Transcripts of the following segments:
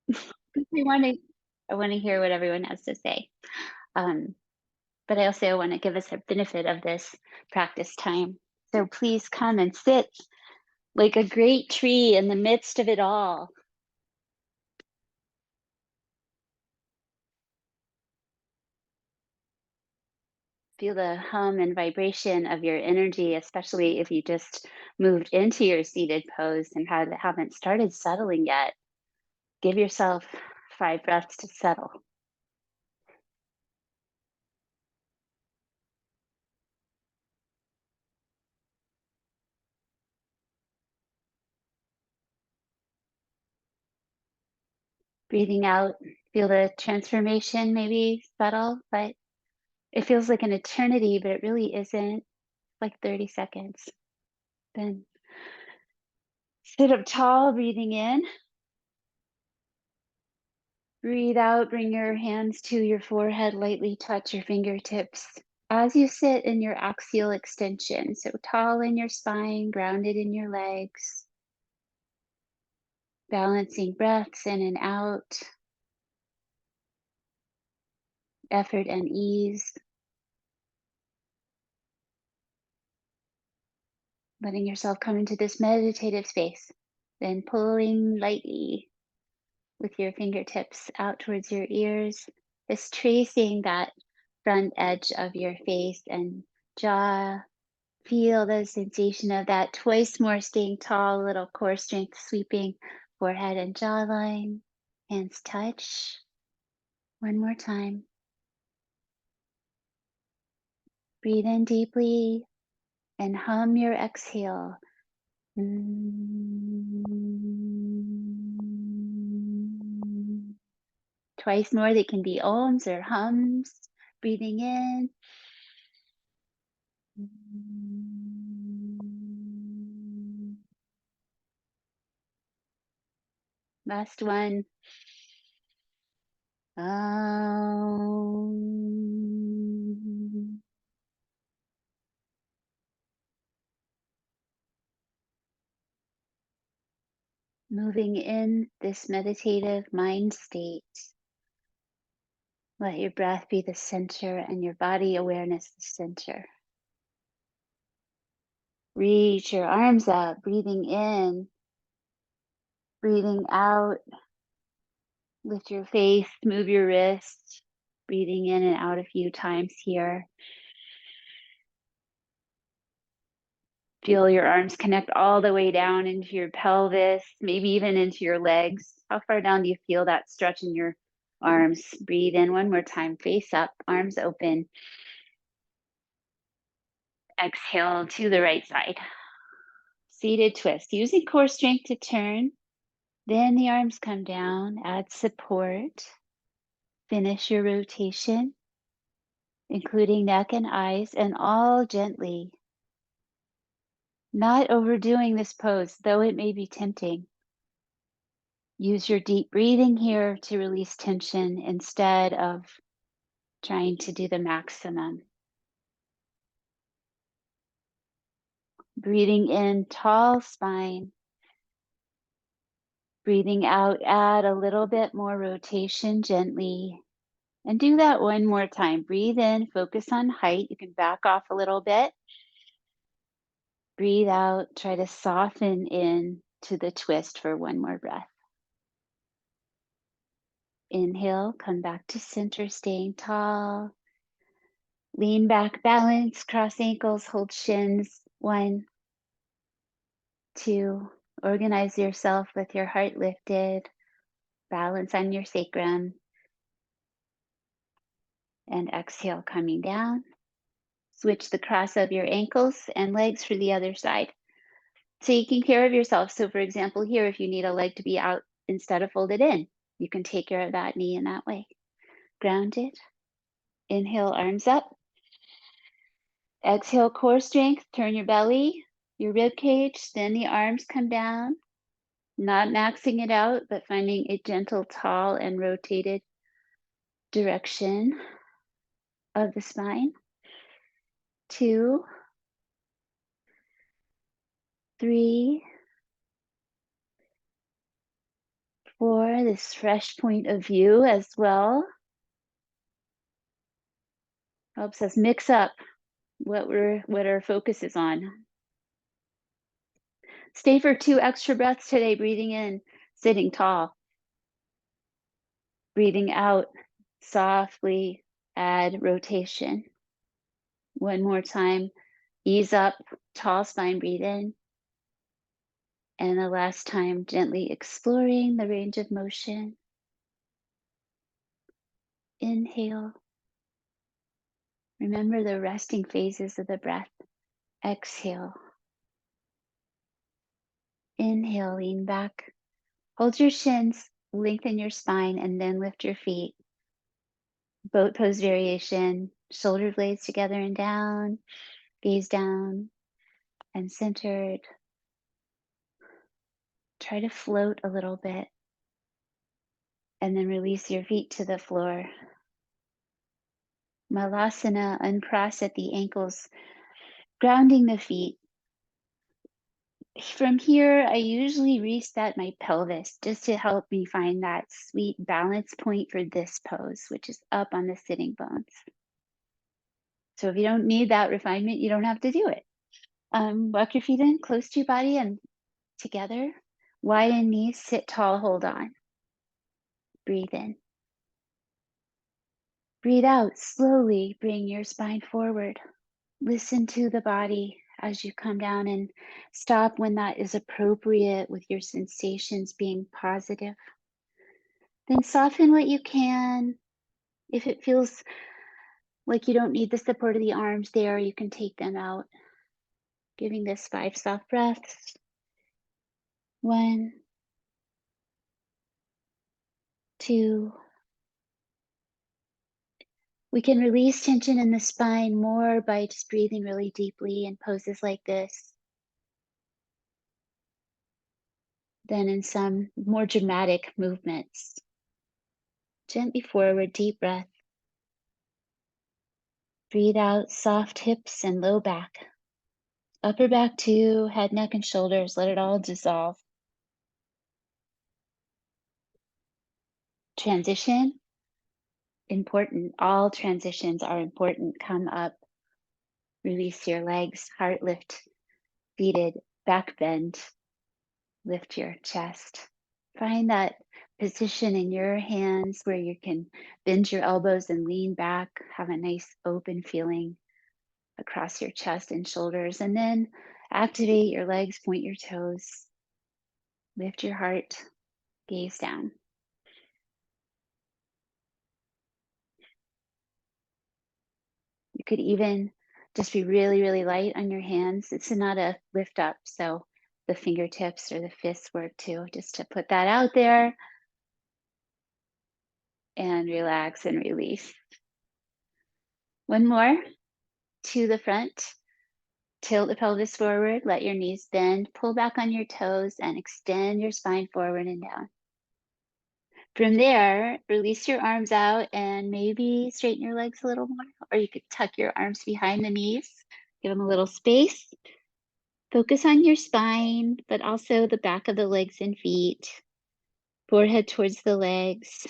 I want to hear what everyone has to say. Um, but I also want to give us a benefit of this practice time. So please come and sit like a great tree in the midst of it all. Feel the hum and vibration of your energy, especially if you just moved into your seated pose and haven't started settling yet. Give yourself 5 breaths to settle. Breathing out, feel the transformation maybe settle, but it feels like an eternity, but it really isn't. Like 30 seconds. Then sit up tall, breathing in. Breathe out, bring your hands to your forehead, lightly touch your fingertips as you sit in your axial extension. So tall in your spine, grounded in your legs, balancing breaths in and out, effort and ease, letting yourself come into this meditative space. Then pulling lightly with your fingertips out towards your ears, just tracing that front edge of your face and jaw. Feel the sensation of that twice more staying tall, little core strength sweeping forehead and jawline. Hands touch. One more time. Breathe in deeply and hum your exhale. Twice more, they can be ohms or hums. Breathing in. Last one. Moving in this meditative mind state. Let your breath be the center and your body awareness the center. Reach your arms up, breathing in, breathing out. Lift your face, move your wrist, breathing in and out a few times here. Feel your arms connect all the way down into your pelvis, maybe even into your legs. How far down do you feel that stretch in your arms? Breathe in one more time, face up, arms open. Exhale to the right side. Seated twist, using core strength to turn. Then the arms come down, add support. Finish your rotation, including neck and eyes, and all gently. Not overdoing this pose, though it may be tempting. Use your deep breathing here to release tension instead of trying to do the maximum. Breathing in, tall spine. Breathing out, add a little bit more rotation gently. And do that one more time. Breathe in, focus on height. You can back off a little bit. Breathe out, try to soften in to the twist for one more breath. Inhale, come back to center, staying tall. Lean back, balance, cross ankles, hold shins. 1, 2. Organize yourself with your heart lifted. Balance on your sacrum. And exhale, coming down. Switch the cross of your ankles and legs for the other side. Taking care of yourself. So for example, here, if you need a leg to be out instead of folded in, you can take care of that knee in that way. Grounded. Inhale, arms up. Exhale, core strength. Turn your belly, your rib cage, then the arms come down. Not maxing it out, but finding a gentle, tall, and rotated direction of the spine. 2, 3, for this fresh point of view as well. Helps us mix up what our focus is on. Stay for 2 extra breaths today, breathing in, sitting tall. Breathing out, softly add rotation. One more time, ease up, tall spine, breathe in. And the last time, gently exploring the range of motion. Inhale. Remember the resting phases of the breath. Exhale. Inhale, lean back. Hold your shins, lengthen your spine, and then lift your feet. Boat pose variation. Shoulder blades together and down. Gaze down and centered. Try to float a little bit. And then release your feet to the floor. Malasana, uncross at the ankles, grounding the feet. From here, I usually reset my pelvis just to help me find that sweet balance point for this pose, which is up on the sitting bones. So if you don't need that refinement, you don't have to do it. Walk your feet in close to your body and together. Widen knees, sit tall, hold on. Breathe in. Breathe out, slowly bring your spine forward. Listen to the body as you come down and stop when that is appropriate with your sensations being positive. Then soften what you can. If it feels like you don't need the support of the arms there, you can take them out. Giving this 5 soft breaths. 1, 2. We can release tension in the spine more by just breathing really deeply in poses like this than in some more dramatic movements. Gently forward, deep breath. Breathe out, soft hips and low back. Upper back too, head, neck, and shoulders. Let it all dissolve. Transition, important. All transitions are important. Come up, release your legs, heart lift, seated, back bend, lift your chest. Find that position in your hands where you can bend your elbows and lean back, have a nice open feeling across your chest and shoulders, and then activate your legs, point your toes, lift your heart, gaze down. You could even just be really, really light on your hands. It's not a lift up, so the fingertips or the fists work too, just to put that out there and relax and release. One more to the front. Tilt the pelvis forward, let your knees bend, pull back on your toes, and extend your spine forward and down. From there, release your arms out and maybe straighten your legs a little more, or you could tuck your arms behind the knees, give them a little space. Focus on your spine, but also the back of the legs and feet. Forehead towards the legs.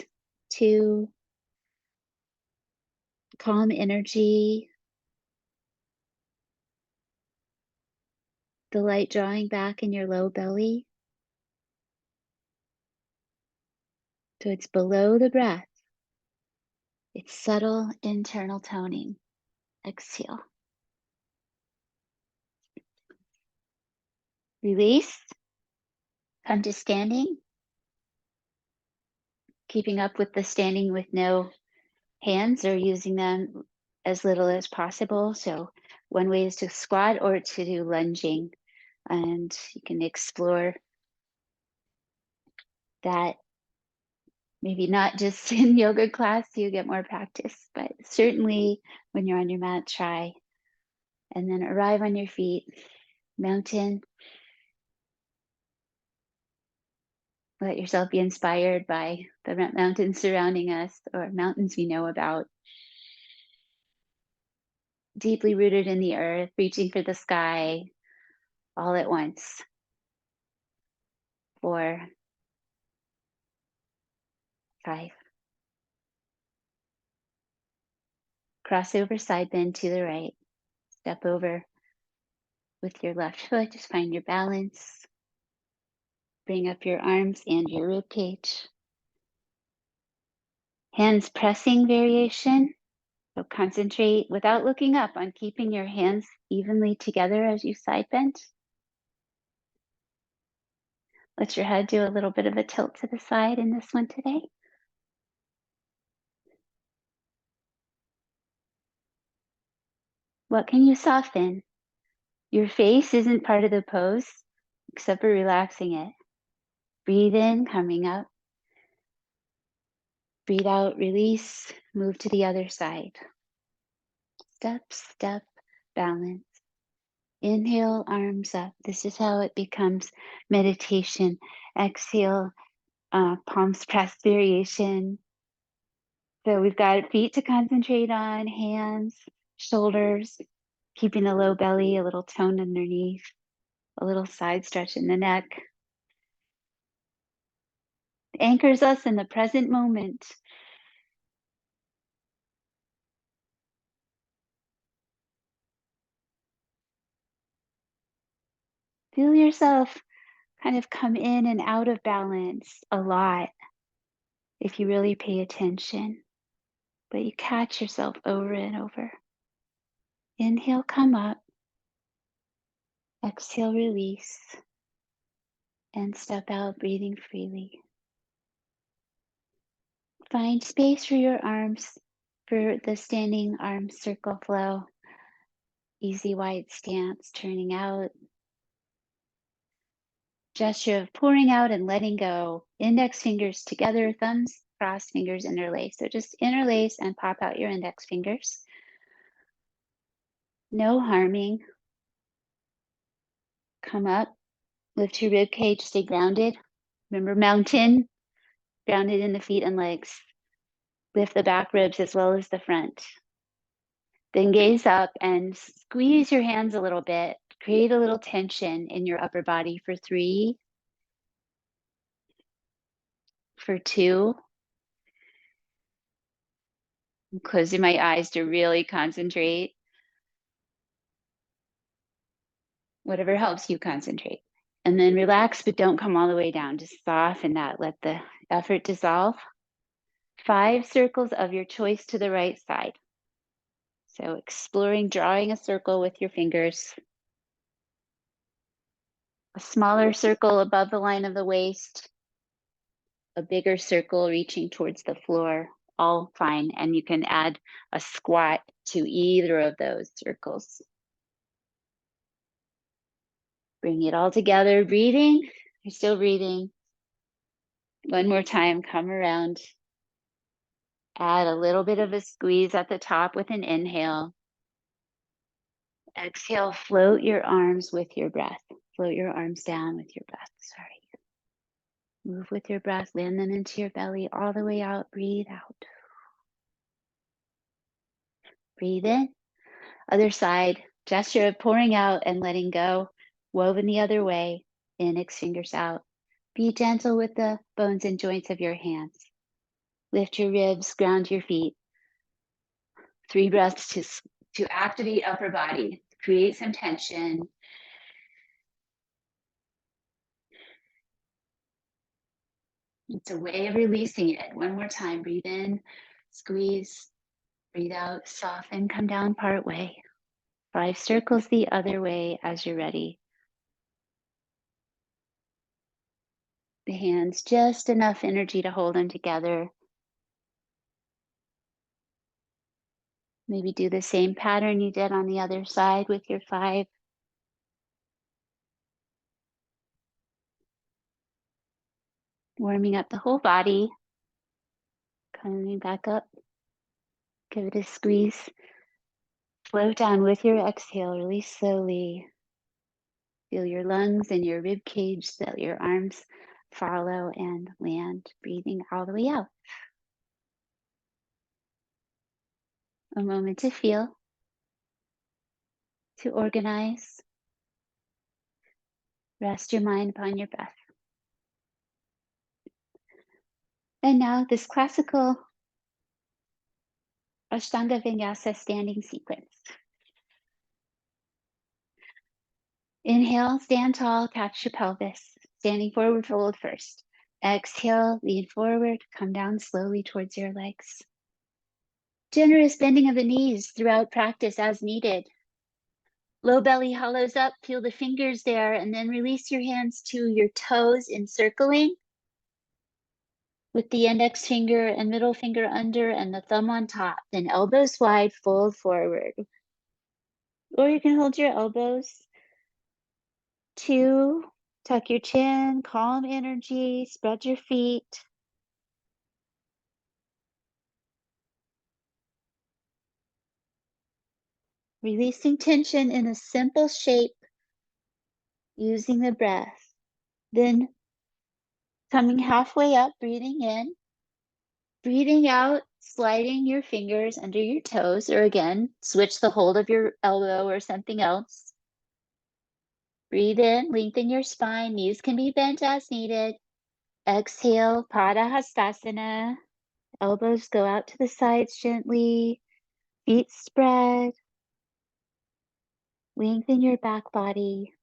2, calm energy. The light drawing back in your low belly. So it's below the breath. It's subtle internal toning. Exhale. Release. Come to standing. Keeping up with the standing with no hands or using them as little as possible. So one way is to squat or to do lunging. And you can explore that maybe not just in yoga class, you get more practice, but certainly when you're on your mat, try. And then arrive on your feet, mountain. Let yourself be inspired by the mountains surrounding us or mountains we know about. Deeply rooted in the earth, reaching for the sky all at once. 4, 5. Crossover side bend to the right. Step over with your left foot. Just find your balance. Bring up your arms and your rib cage. Hands pressing variation. So concentrate without looking up on keeping your hands evenly together as you side bend. Let your head do a little bit of a tilt to the side in this one today. What can you soften? Your face isn't part of the pose, except for relaxing it. Breathe in, coming up. Breathe out, release, move to the other side. Step, step, balance. Inhale, arms up. This is how it becomes meditation. Exhale, palms pressed variation. So we've got feet to concentrate on, hands, shoulders, keeping a low belly, a little tone underneath, a little side stretch in the neck. It anchors us in the present moment. Feel yourself kind of come in and out of balance a lot if you really pay attention, but you catch yourself over and over. Inhale, come up. Exhale, release. And step out, breathing freely. Find space for your arms, for the standing arm circle flow. Easy wide stance, turning out. Gesture of pouring out and letting go. Index fingers together, thumbs crossed, fingers interlace. So just interlace and pop out your index fingers. No harming. Come up, lift your rib cage, stay grounded. Remember mountain, grounded in the feet and legs. Lift the back ribs as well as the front. Then gaze up and squeeze your hands a little bit. Create a little tension in your upper body for 3, for 2. I'm closing my eyes to really concentrate. Whatever helps you concentrate. And then relax, but don't come all the way down. Just soften that. Let the effort dissolve. 5 circles of your choice to the right side. So exploring, drawing a circle with your fingers. A smaller circle above the line of the waist. A bigger circle reaching towards the floor. All fine. And you can add a squat to either of those circles. Bring it all together. Breathing. You're still breathing. One more time. Come around. Add a little bit of a squeeze at the top with an inhale. Exhale, float your arms with your breath. Float your arms down with your breath. Sorry. Move with your breath. Land them into your belly all the way out. Breathe out. Breathe in. Other side. Gesture of pouring out and letting go. Woven the other way. Index fingers out. Be gentle with the bones and joints of your hands. Lift your ribs. Ground your feet. 3 breaths to activate upper body. Create some tension. It's a way of releasing it. One more time. Breathe in, squeeze, breathe out, soften, come down part way. 5 circles the other way as you're ready. The hands, just enough energy to hold them together. Maybe do the same pattern you did on the other side with your 5. Warming up the whole body. Coming back up. Give it a squeeze. Float down with your exhale. Release slowly. Feel your lungs and your rib cage, so your arms follow and land, breathing all the way out. A moment to feel, to organize. Rest your mind upon your breath. And now this classical Ashtanga Vinyasa standing sequence. Inhale, stand tall, catch your pelvis. Standing forward fold first. Exhale, lean forward, come down slowly towards your legs. Generous bending of the knees throughout practice as needed. Low belly hollows up, feel the fingers there, and then release your hands to your toes, encircling with the index finger and middle finger under and the thumb on top. Then elbows wide, fold forward. Or you can hold your elbows. 2, tuck your chin, calm energy, spread your feet. Releasing tension in a simple shape using the breath. Then coming halfway up, breathing in. Breathing out, sliding your fingers under your toes, or again, switch the hold of your elbow or something else. Breathe in, lengthen your spine, knees can be bent as needed. Exhale, Padahastasana. Elbows go out to the sides gently, feet spread. Lengthen your back body.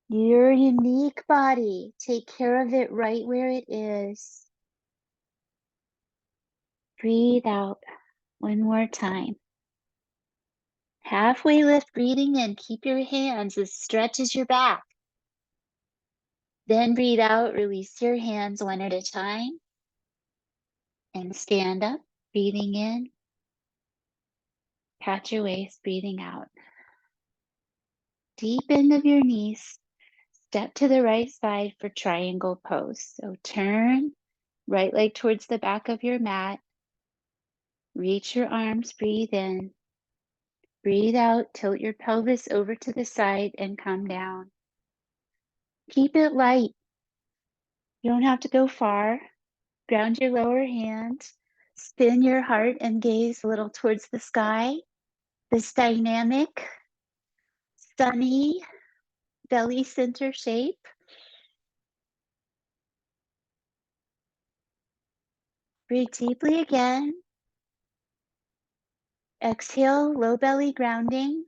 Your unique body, take care of it right where it is. Breathe out one more time. Halfway lift, breathing in, keep your hands as stretch as your back. Then breathe out, release your hands one at a time. And stand up, breathing in. Pat your waist, breathing out. Deep end of your knees. Step to the right side for triangle pose. So turn, right leg towards the back of your mat. Reach your arms, breathe in. Breathe out, tilt your pelvis over to the side and come down. Keep it light. You don't have to go far. Ground your lower hand. Spin your heart and gaze a little towards the sky. This dynamic, sunny belly center shape. Breathe deeply again. Exhale, low belly grounding.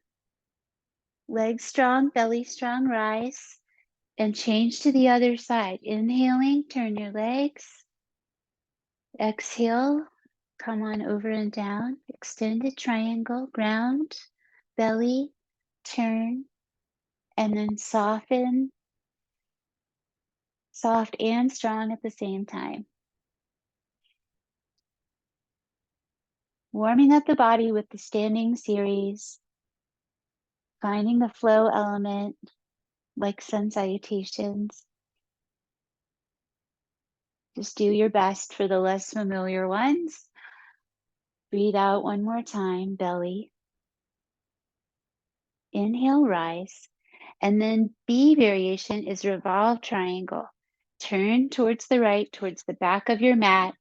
Legs strong, belly strong, rise. And change to the other side. Inhaling, turn your legs. Exhale, come on over and down. Extended triangle, ground, belly, turn, and then soften. Soft and strong at the same time. Warming up the body with the standing series. Finding the flow element, like sun salutations. Just do your best for the less familiar ones. Breathe out one more time, belly. Inhale, rise. And then B variation is revolve triangle. Turn towards the right, towards the back of your mat.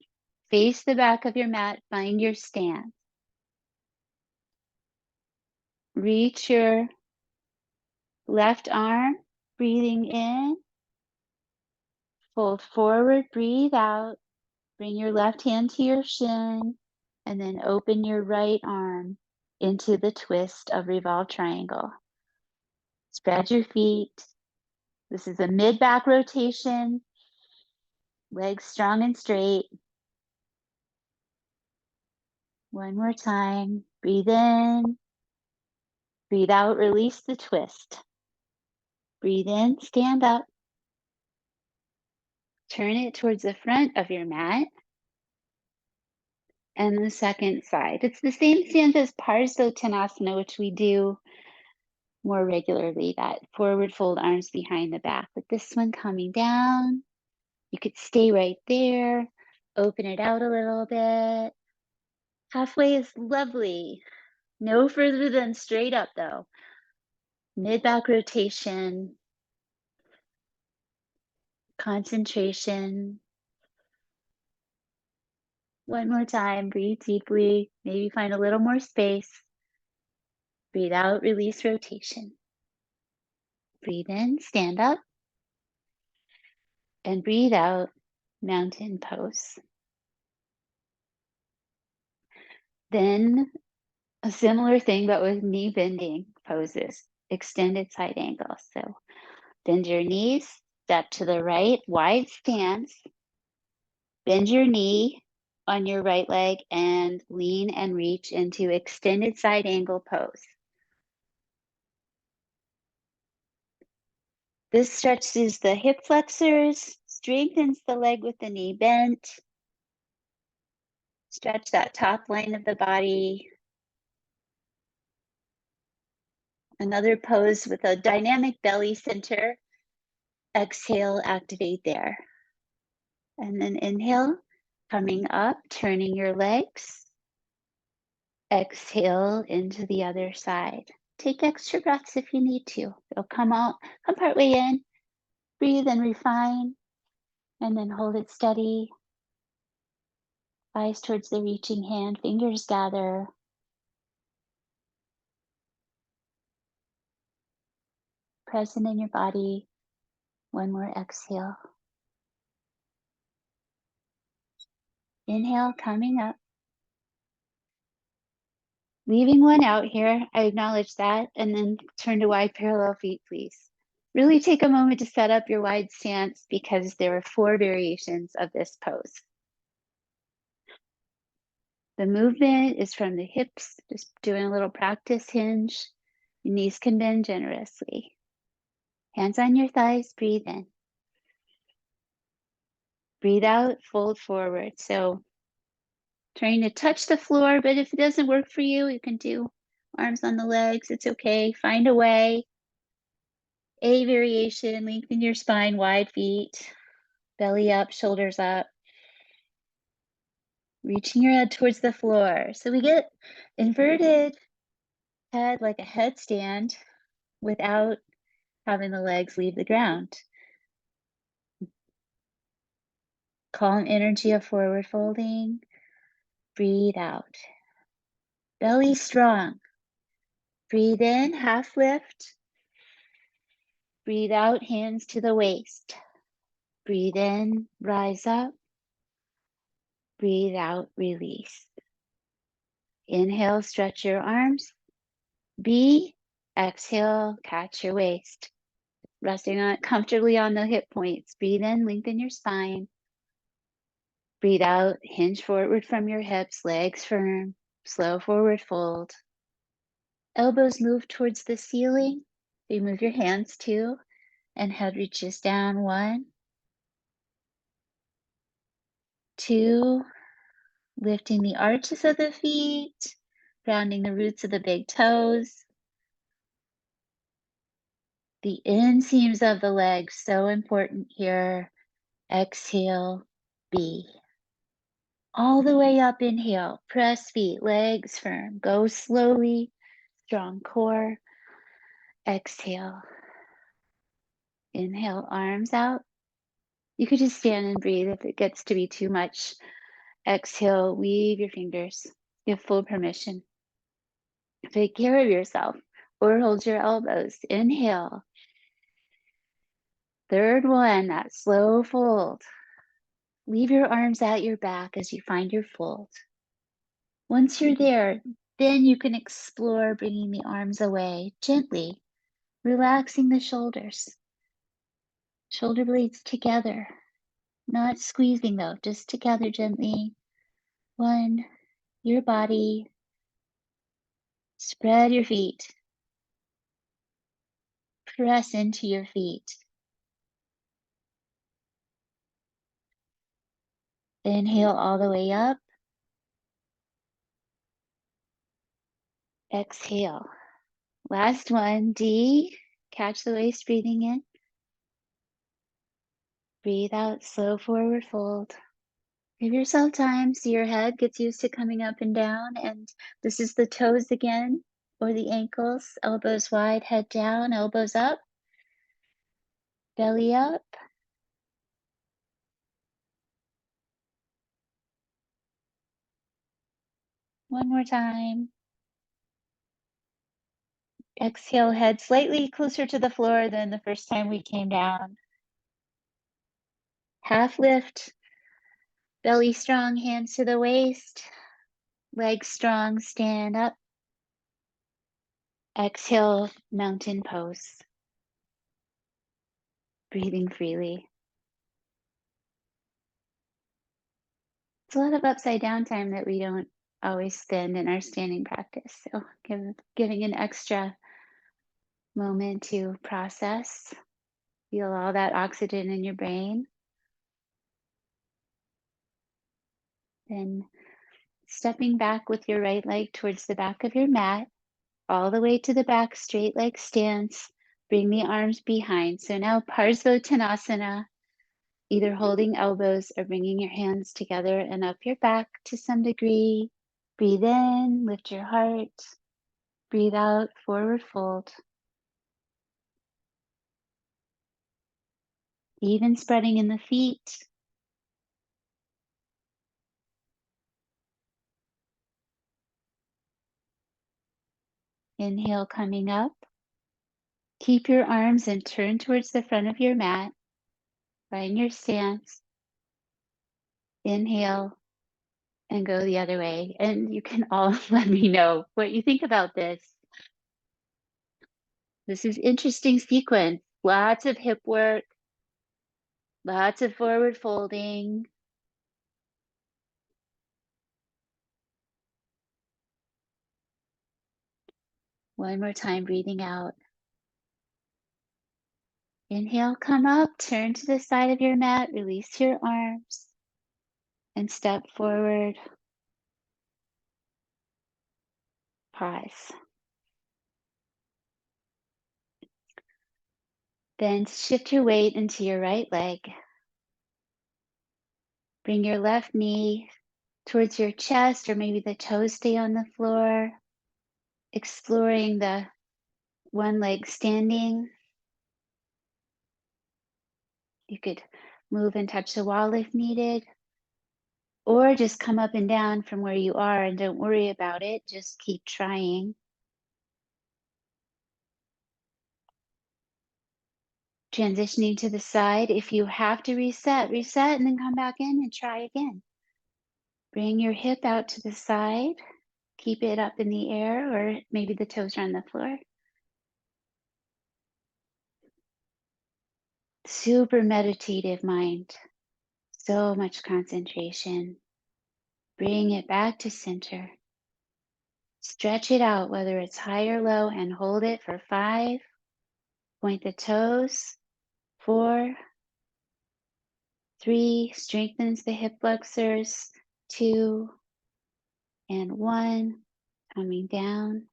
Face the back of your mat, find your stance. Reach your left arm, breathing in. Fold forward, breathe out. Bring your left hand to your shin, and then open your right arm into the twist of revolve triangle. Spread your feet. This is a mid-back rotation. Legs strong and straight. One more time. Breathe in. Breathe out, release the twist. Breathe in, stand up. Turn it towards the front of your mat. And the second side. It's the same stance as Parsottanasana, which we do more regularly, that forward fold, arms behind the back. But this one coming down, you could stay right there, open it out a little bit. Halfway is lovely. No further than straight up though. Mid-back rotation, concentration. One more time, breathe deeply, maybe find a little more space. Breathe out, release rotation. Breathe in, stand up, and breathe out, mountain pose. Then a similar thing, but with knee bending poses, extended side angle. So bend your knees, step to the right, wide stance, bend your knee on your right leg and lean and reach into extended side angle pose. This stretches the hip flexors, strengthens the leg with the knee bent. Stretch that top line of the body. Another pose with a dynamic belly center. Exhale, activate there. And then inhale, coming up, turning your legs. Exhale into the other side. Take extra breaths if you need to. It'll come out, come partway in. Breathe and refine, and then hold it steady. Eyes towards the reaching hand, fingers gather. Present in your body. One more exhale. Inhale, coming up. Leaving one out here, I acknowledge that, and then turn to wide parallel feet, please. Really take a moment to set up your wide stance because there are 4 variations of this pose. The movement is from the hips, just doing a little practice hinge. Your knees can bend generously. Hands on your thighs, breathe in. Breathe out, fold forward. So trying to touch the floor, but if it doesn't work for you, you can do arms on the legs. It's okay. Find a way. A variation, lengthen your spine, wide feet, belly up, shoulders up. Reaching your head towards the floor. So we get inverted head like a headstand without having the legs leave the ground. Calm energy of forward folding. Breathe out. Belly strong. Breathe in, half lift. Breathe out, hands to the waist. Breathe in, rise up. Breathe out, release. Inhale, stretch your arms. B, exhale, catch your waist. Resting on comfortably on the hip points. Breathe in, lengthen your spine. Breathe out, hinge forward from your hips, legs firm. Slow forward fold. Elbows move towards the ceiling. You move your hands too, and head reaches down. 1, 2, lifting the arches of the feet, grounding the roots of the big toes. The inseams of the legs, so important here. Exhale, B. All the way up, inhale, press feet, legs firm. Go slowly, strong core. Exhale. Inhale, arms out. You could just stand and breathe if it gets to be too much. Exhale, weave your fingers. You have full permission. Take care of yourself or hold your elbows. Inhale. Third one, that slow fold. Leave your arms at your back as you find your fold. Once you're there, then you can explore bringing the arms away gently, relaxing the shoulders. Shoulder blades together, not squeezing though, just together gently. 1, your body. Spread your feet. Press into your feet. Inhale all the way up. Exhale. Last one, D. Catch the waist, breathing in. Breathe out, slow forward fold. Give yourself time so your head gets used to coming up and down. And this is the toes again, or the ankles. Elbows wide, head down, elbows up. Belly up. One more time. Exhale, head slightly closer to the floor than the first time we came down. Half lift, belly strong, hands to the waist, legs strong, stand up. Exhale, mountain pose. Breathing freely. It's a lot of upside down time that we don't always spend in our standing practice. So giving an extra moment to process, feel all that oxygen in your brain. Then stepping back with your right leg towards the back of your mat, all the way to the back, straight leg stance. Bring the arms behind. So now Parsvottanasana, either holding elbows or bringing your hands together and up your back to some degree. Breathe in, lift your heart. Breathe out, forward fold. Even spreading in the feet. Inhale, coming up. Keep your arms and turn towards the front of your mat. Find your stance. Inhale and go the other way. And you can all let me know what you think about this. This is interesting sequence. Lots of hip work, lots of forward folding. One more time, breathing out. Inhale, come up, turn to the side of your mat, release your arms, and step forward. Pause. Then shift your weight into your right leg. Bring your left knee towards your chest, or maybe the toes stay on the floor. Exploring the one leg standing. You could move and touch the wall if needed, or just come up and down from where you are and don't worry about it. Just keep trying. Transitioning to the side. If you have to reset, reset, and then come back in and try again. Bring your hip out to the side. Keep it up in the air, or maybe the toes are on the floor. Super meditative mind. So much concentration. Bring it back to center. Stretch it out, whether it's high or low, and hold it for 5. Point the toes. 4, 3, strengthens the hip flexors. 2, and 1, coming down,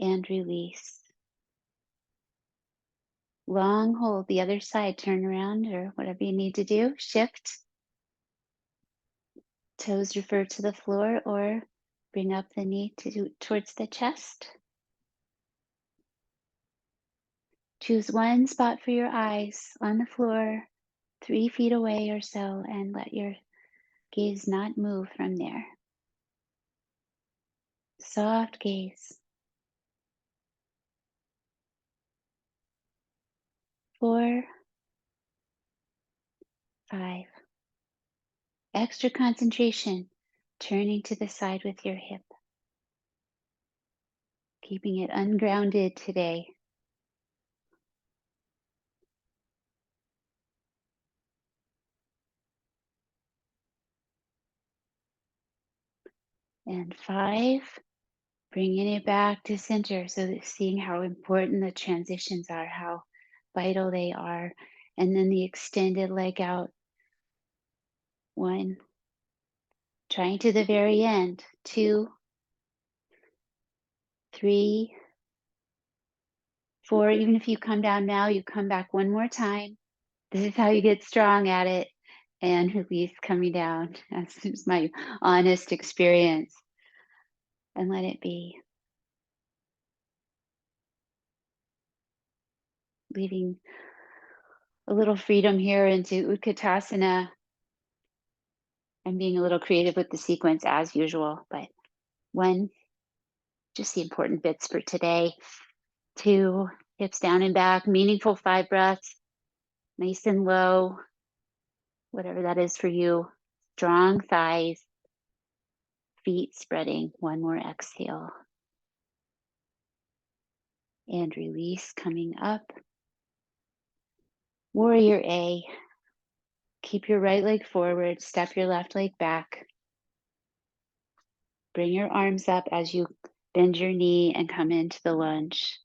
and release. Long hold, the other side, turn around or whatever you need to do. Shift. Toes refer to the floor, or bring up the knee towards the chest. Choose one spot for your eyes on the floor, 3 feet away or so, and let your gaze not move from there. Soft gaze. 4, 5. Extra concentration, turning to the side with your hip. Keeping it ungrounded today. And 5, bringing it back to center. So that seeing how important the transitions are, how vital they are. And then the extended leg out. 1, trying to the very end. 2, 3, 4. Even if you come down now, you come back one more time. This is how you get strong at it. And release, coming down. That's just my honest experience. And let it be. Leaving a little freedom here into Utkatasana. I'm being a little creative with the sequence as usual, but 1, just the important bits for today. 2, hips down and back, meaningful 5 breaths, nice and low, whatever that is for you. Strong thighs, feet spreading. 1 more exhale. And release coming up. Warrior A. Keep your right leg forward, step your left leg back. Bring your arms up as you bend your knee and come into the lunge.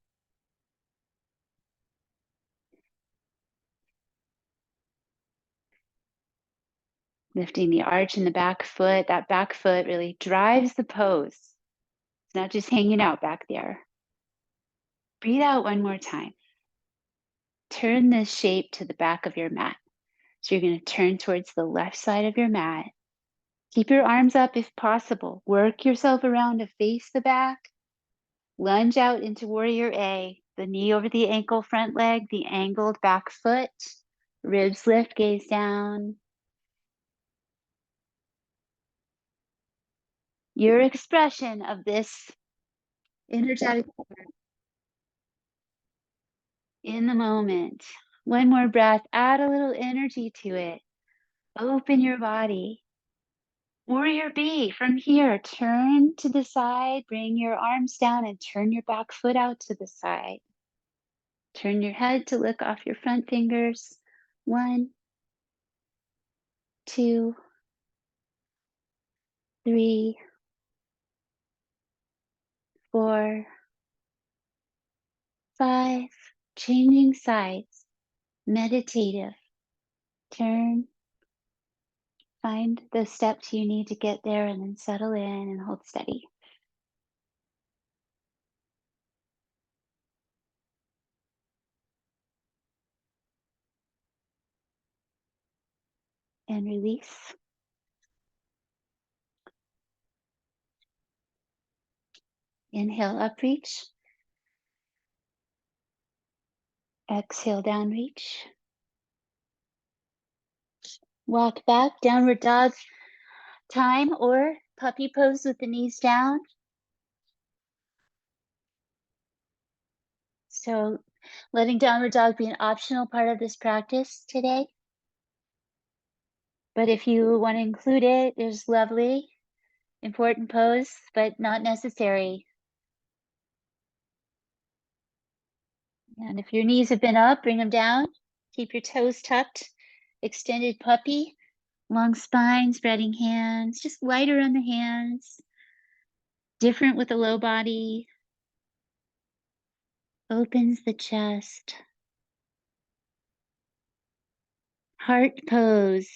Lifting the arch in the back foot. That back foot really drives the pose. It's not just hanging out back there. Breathe out 1 more time. Turn this shape to the back of your mat. So you're going to turn towards the left side of your mat. Keep your arms up if possible. Work yourself around to face the back. Lunge out into Warrior A. The knee over the ankle, front leg, the angled back foot. Ribs lift, gaze down. Your expression of this energetic in the moment. 1 more breath. Add a little energy to it. Open your body. Warrior B, from here, turn to the side, bring your arms down and turn your back foot out to the side. Turn your head to lick off your front fingers. 1, 2, 3, 4, 5. Changing sides. Meditative. Turn. Find the steps you need to get there and then settle in and hold steady. And release. Inhale, up reach. Exhale, down reach. Walk back, downward dog time, or puppy pose with the knees down. So letting downward dog be an optional part of this practice today. But if you want to include it, there's lovely, important pose, but not necessary. And if your knees have been up, bring them down. Keep your toes tucked. Extended puppy, long spine, spreading hands, just lighter on the hands. Different with the low body. Opens the chest. Heart pose.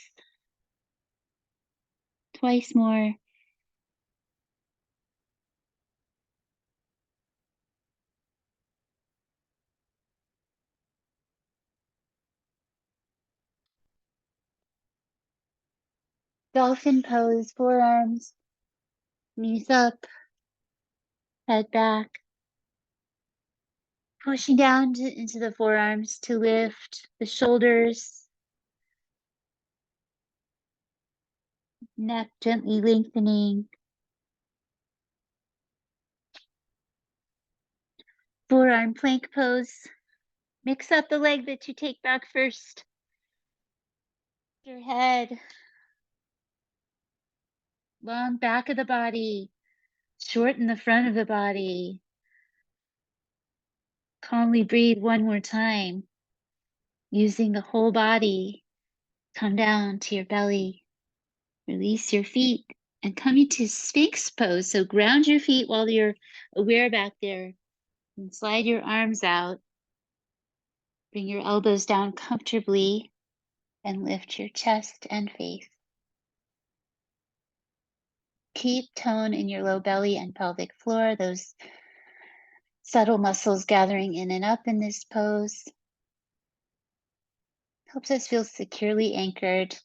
Twice more. Dolphin pose, forearms, knees up, head back. Pushing down into the forearms to lift the shoulders. Neck gently lengthening. Forearm plank pose. Mix up the leg that you take back first. Your head. Long back of the body. Shorten the front of the body. Calmly breathe 1 more time. Using the whole body. Come down to your belly. Release your feet and come into Sphinx pose. So ground your feet while you're aware back there. And slide your arms out. Bring your elbows down comfortably and lift your chest and face. Keep tone in your low belly and pelvic floor, those subtle muscles gathering in and up in this pose. Helps us feel securely anchored,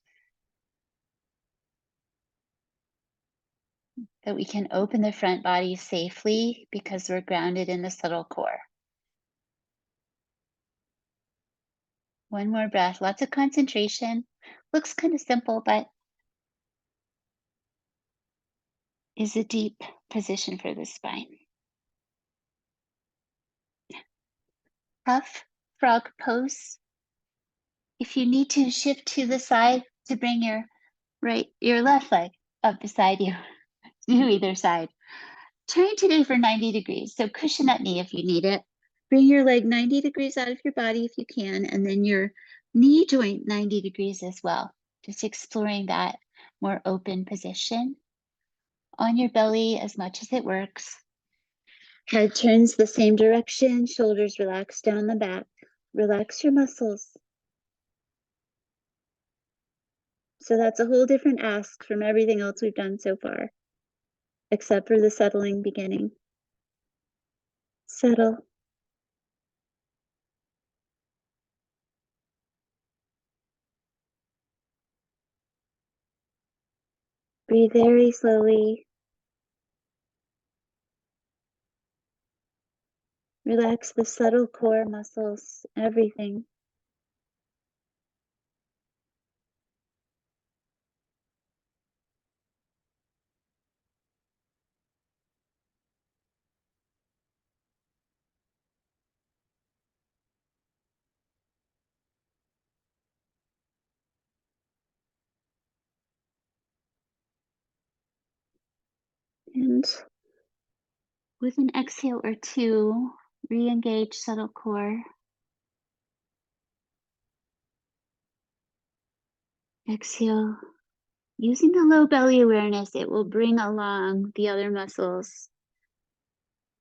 that we can open the front body safely because we're grounded in the subtle core. 1 more breath, lots of concentration. Looks kind of simple, but is a deep position for the spine. half frog pose. If you need to shift to the side to bring your left leg up beside you, to either side. Turn today for 90 degrees. So cushion that knee if you need it. Bring your leg 90 degrees out of your body if you can, and then your knee joint 90 degrees as well. Just exploring that more open position. On your belly as much as it works. Head turns the same direction, shoulders relax down the back. Relax your muscles. So that's a whole different ask from everything else we've done so far, except for the settling beginning. Settle. Breathe very slowly. Relax the subtle core muscles, everything. And with an exhale or two, re-engage subtle core. Exhale. Using the low belly awareness, it will bring along the other muscles.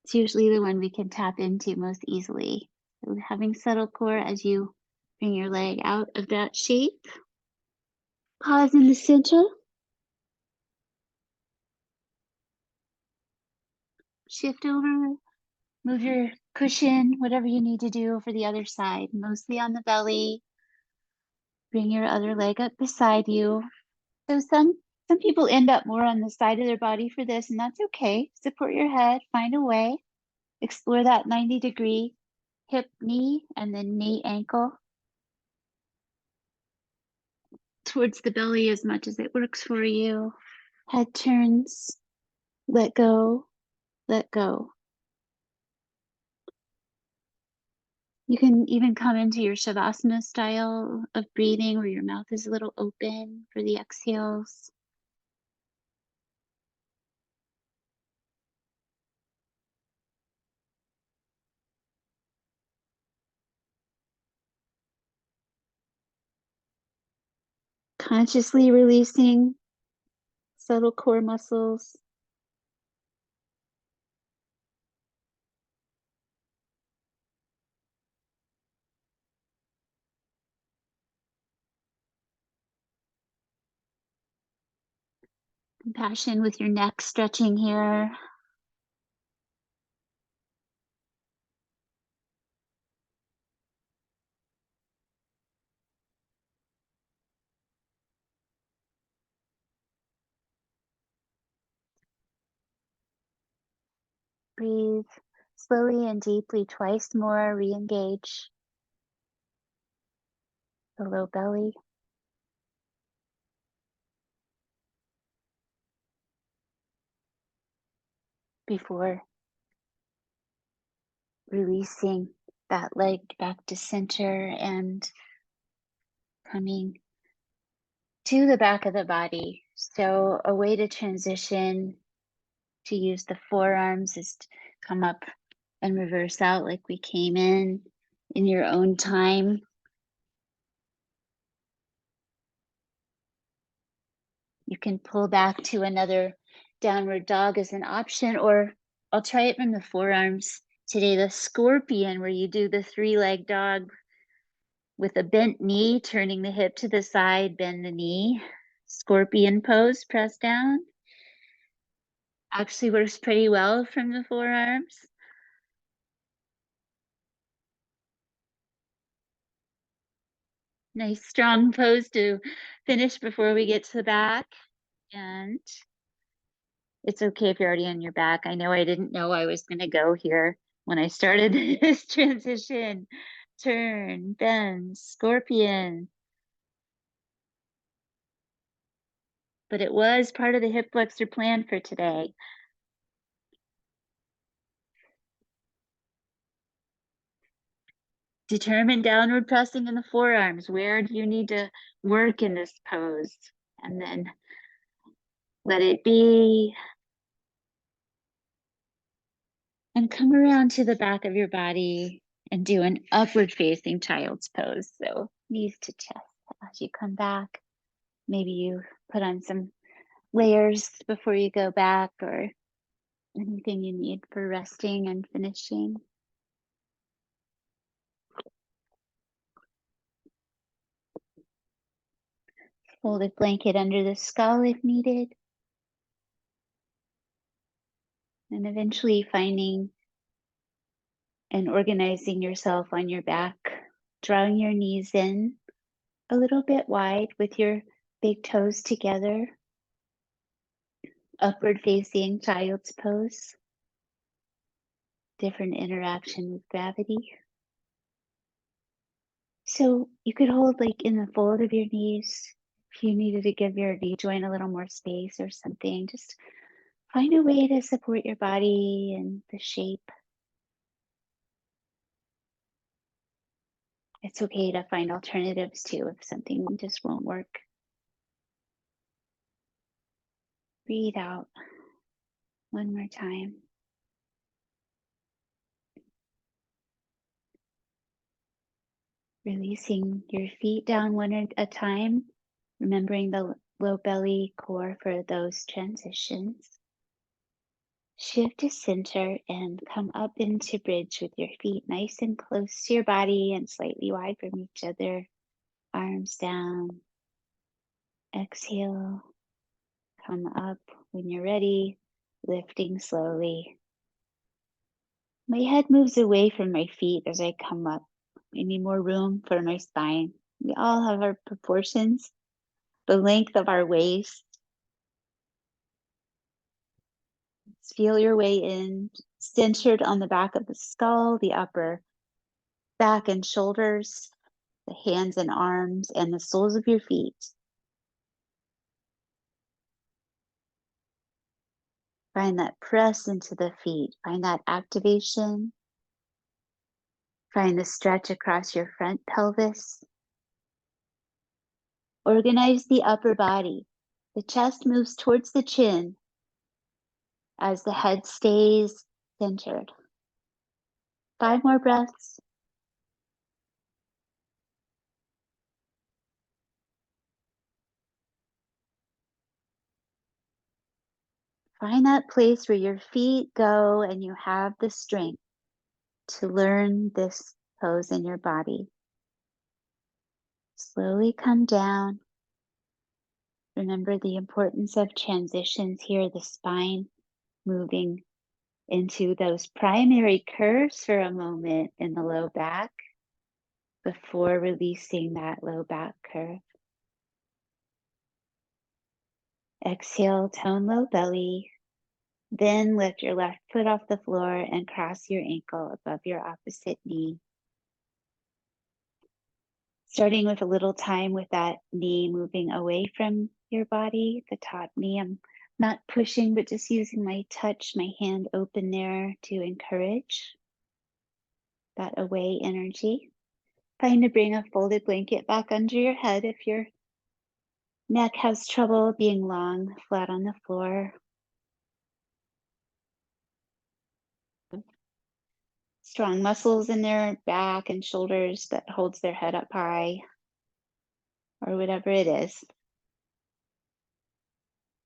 It's usually the one we can tap into most easily. So having subtle core as you bring your leg out of that shape. Pause in the center. Shift over. Move your cushion, whatever you need to do for the other side, mostly on the belly. Bring your other leg up beside you. So some people end up more on the side of their body for this, and that's okay. Support your head, find a way. Explore that 90-degree hip knee and then knee ankle towards the belly as much as it works for you. Head turns, let go, let go. You can even come into your Shavasana style of breathing where your mouth is a little open for the exhales. Consciously releasing subtle core muscles. Compassion with your neck stretching here. Breathe slowly and deeply twice more. Re-engage the low belly. Before releasing that leg back to center and coming to the back of the body. So a way to transition to use the forearms is to come up and reverse out like we came in your own time. You can pull back to another downward dog as an option, or I'll try it from the forearms today, the scorpion, where you do the 3-leg dog with a bent knee, turning the hip to the side, bend the knee. Scorpion pose, press down. Actually works pretty well from the forearms. Nice strong pose to finish before we get to the back. And it's okay if you're already on your back. I know I didn't know I was going to go here when I started this transition. Turn, bend, scorpion. But it was part of the hip flexor plan for today. Determine downward pressing in the forearms. Where do you need to work in this pose? And then let it be. And come around to the back of your body and do an upward facing child's pose. So knees to chest as you come back. Maybe you put on some layers before you go back, or anything you need for resting and finishing. Folded blanket under the skull if needed. And eventually finding and organizing yourself on your back, drawing your knees in a little bit wide with your big toes together. Upward facing child's pose. Different interaction with gravity. So you could hold like in the fold of your knees. If you needed to give your knee joint a little more space or something, just find a way to support your body and the shape. It's okay to find alternatives too if something just won't work. Breathe out one more time. Releasing your feet down one at a time, remembering the low belly core for those transitions. Shift to center and come up into bridge with your feet nice and close to your body and slightly wide from each other. Arms down. Exhale. Come up when you're ready, lifting slowly. My head moves away from my feet as I come up. I need more room for my spine. We all have our proportions, the length of our waist. Feel your way in, centered on the back of the skull, the upper back and shoulders, the hands and arms, and the soles of your feet. Find that press into the feet. Find that activation. Find the stretch across your front pelvis. Organize the upper body. The chest moves towards the chin as the head stays centered. 5 more breaths. Find that place where your feet go and you have the strength to learn this pose in your body. Slowly come down. Remember the importance of transitions here, the spine moving into those primary curves for a moment in the low back before releasing that low back curve. Exhale, tone low belly. Then lift your left foot off the floor and cross your ankle above your opposite knee. Starting with a little time with that knee moving away from your body, the top knee. I'm not pushing, but just using my touch, my hand open there to encourage that away energy. Trying to bring a folded blanket back under your head if your neck has trouble being long, flat on the floor. Strong muscles in their back and shoulders that holds their head up high, or whatever it is.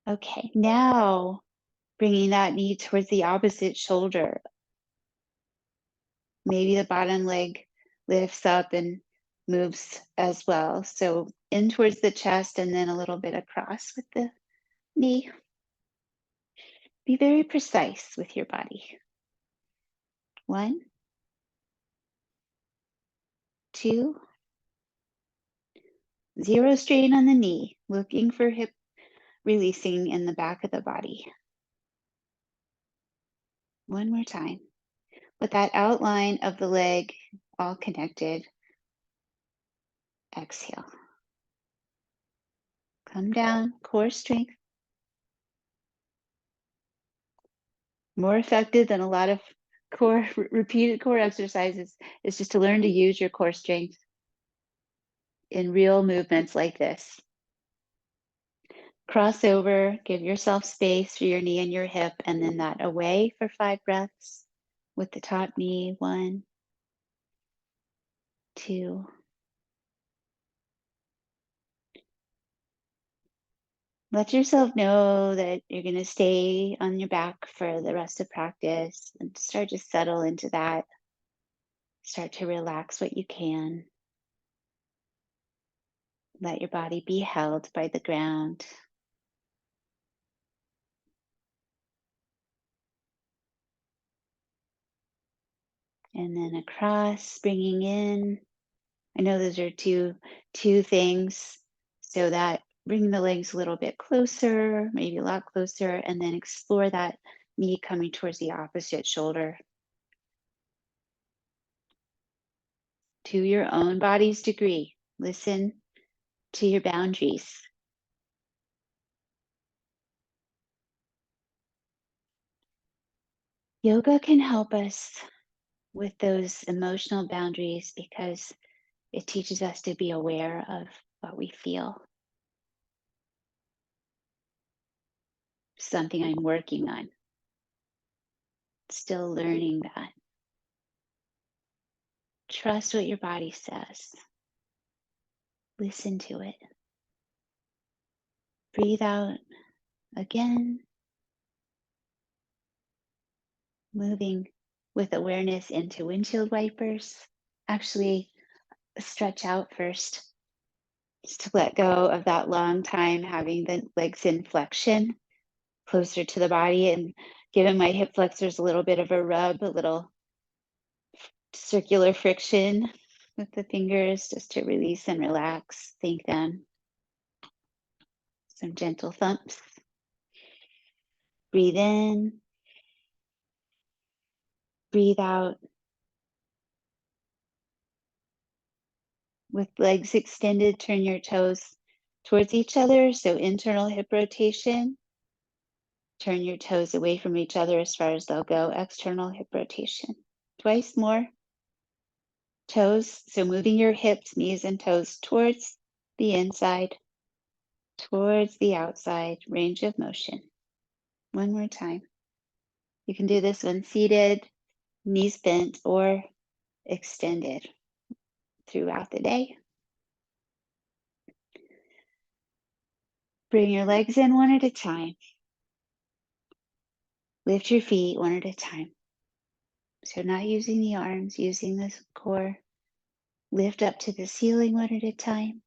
Okay, now bringing that knee towards the opposite shoulder. Maybe the bottom leg lifts up and moves as well. So in towards the chest and then a little bit across with the knee. Be very precise with your body. 1, 2, 0 strain on the knee, looking for hip releasing in the back of the body. One more time. With that outline of the leg all connected, exhale. Come down, core strength. More effective than a lot of repeated core exercises is just to learn to use your core strength in real movements like this. Cross over, give yourself space for your knee and your hip, and then that away for 5 breaths with the top knee. 1, 2. Let yourself know that you're going to stay on your back for the rest of practice and start to settle into that. Start to relax what you can. Let your body be held by the ground. And then across, bringing in. I know those are two things. So that bring the legs a little bit closer, maybe a lot closer, and then explore that knee coming towards the opposite shoulder. To your own body's degree. Listen to your boundaries. Yoga can help us with those emotional boundaries because it teaches us to be aware of what we feel. Something I'm working on. Still learning that. Trust what your body says. Listen to it. Breathe out again. Moving with awareness into windshield wipers. Actually, stretch out first. Just to let go of that long time having the legs in flexion closer to the body and giving my hip flexors a little bit of a rub, a little circular friction with the fingers just to release and relax. Thank them. Some gentle thumps. Breathe in. Breathe out. With legs extended, turn your toes towards each other. So internal hip rotation. Turn your toes away from each other as far as they'll go. External hip rotation. Twice more. Toes, so moving your hips, knees, and toes towards the inside, towards the outside, range of motion. One more time. You can do this when seated, knees bent, or extended throughout the day. Bring your legs in one at a time. Lift your feet one at a time. So not using the arms, using the core. Lift up to the ceiling one at a time.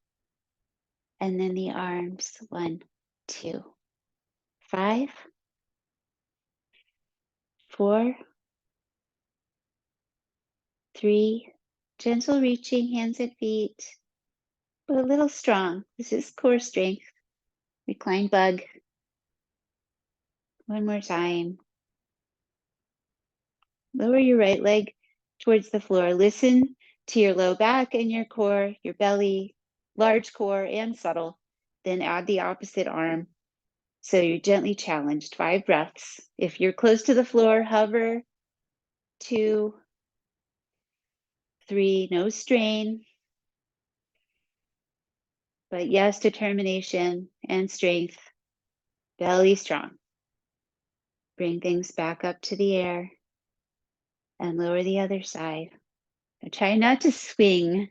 And then the arms, 1, 2, 5, 4, 3, gentle reaching, hands and feet, but a little strong. This is core strength. Recline bug. One more time. Lower your right leg towards the floor. Listen to your low back and your core, your belly, large core and subtle. Then add the opposite arm. So you're gently challenged. 5 breaths. If you're close to the floor, hover. 2, 3, no strain. But yes, determination and strength. Belly strong. Bring things back up to the air and lower the other side. And try not to swing.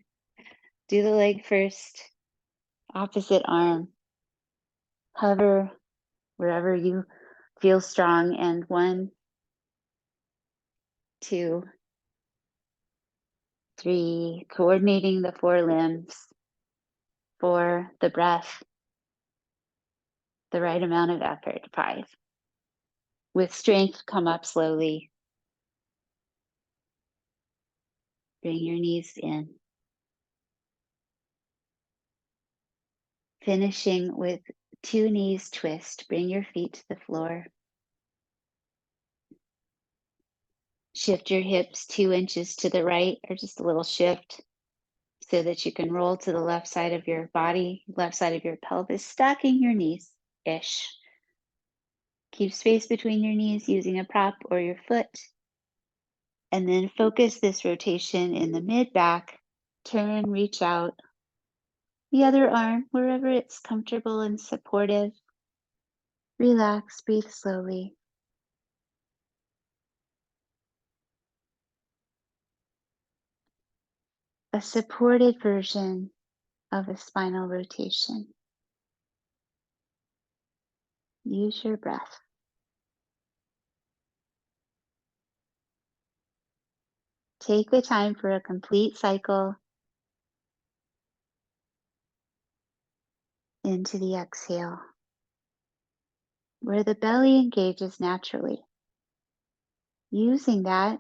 Do the leg first, opposite arm. Hover wherever you feel strong. And 1, 2, 3, coordinating the 4 limbs. 4, the breath, the right amount of effort. 5. With strength, come up slowly. Bring your knees in. Finishing with 2 knees twist. Bring your feet to the floor. Shift your hips 2 inches to the right, or just a little shift, so that you can roll to the left side of your body, left side of your pelvis, stacking your knees-ish. Keep space between your knees using a prop or your foot. And then focus this rotation in the mid back. Turn, reach out. The other arm, wherever it's comfortable and supportive. Relax, breathe slowly. A supported version of a spinal rotation. Use your breath. Take the time for a complete cycle into the exhale, where the belly engages naturally. Using that,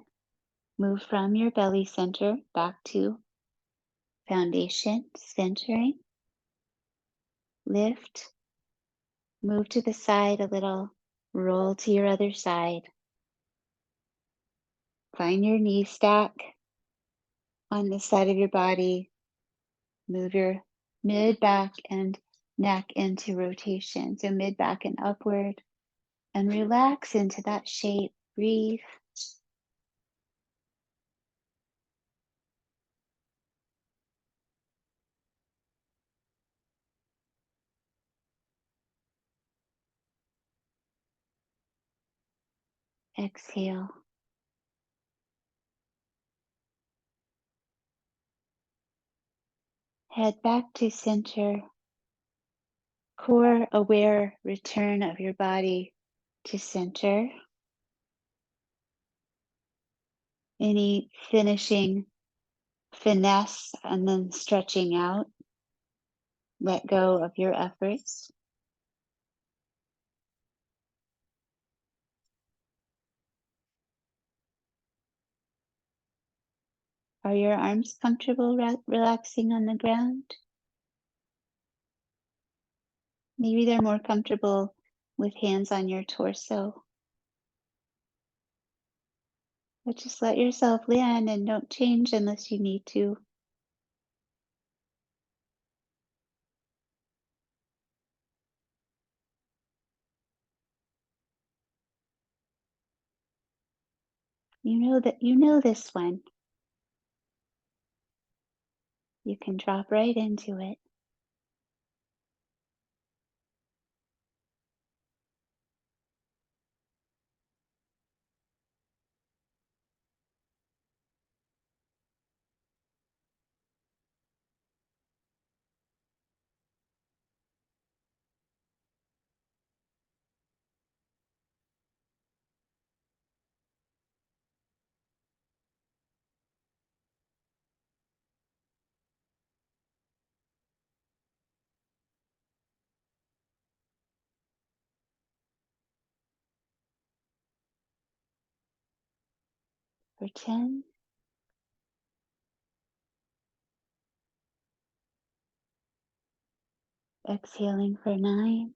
move from your belly center back to foundation, centering, lift, move to the side a little, roll to your other side. Find your knee stack on the side of your body. Move your mid back and neck into rotation. So mid back and upward. And relax into that shape. Breathe. Exhale. Head back to center. Core aware return of your body to center. Any finishing finesse and then stretching out. Let go of your efforts. Are your arms comfortable relaxing on the ground? Maybe they're more comfortable with hands on your torso. But just let yourself land and don't change unless you need to. You know this one. You can drop right into it. For 10, exhaling for 9,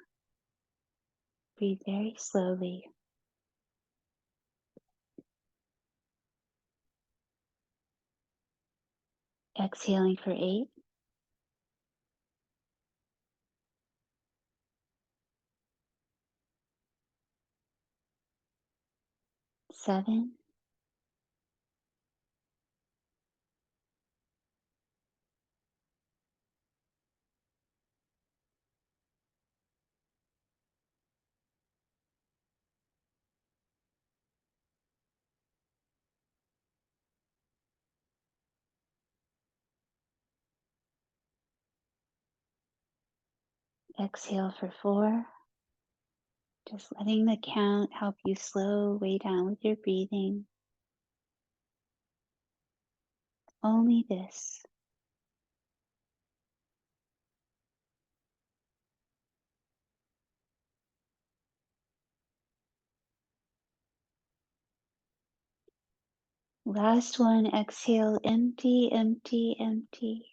breathe very slowly. Exhaling for 8, 7, exhale for 4. Just letting the count help you slow way down with your breathing. Only this. Last one, exhale, empty, empty, empty.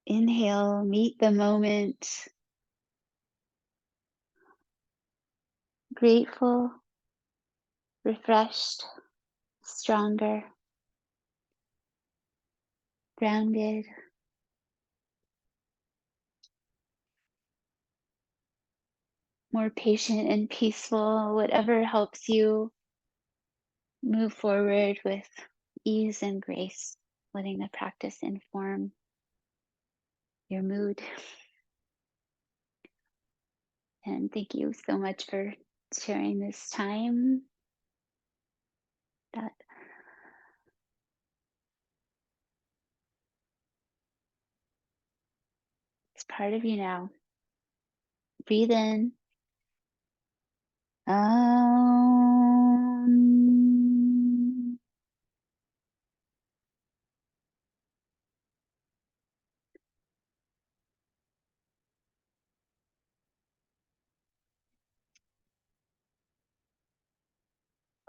Inhale, meet the moment. Grateful, refreshed, stronger, grounded. more patient and peaceful, whatever helps you move forward with ease and grace, letting the practice inform your mood. And thank you so much for sharing this time. That is part of you now. Breathe in. Um,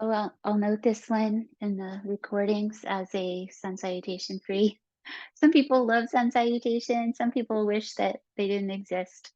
well, I'll note this one in the recordings as a sun salutation free. Some people love sun salutation. Some people wish that they didn't exist.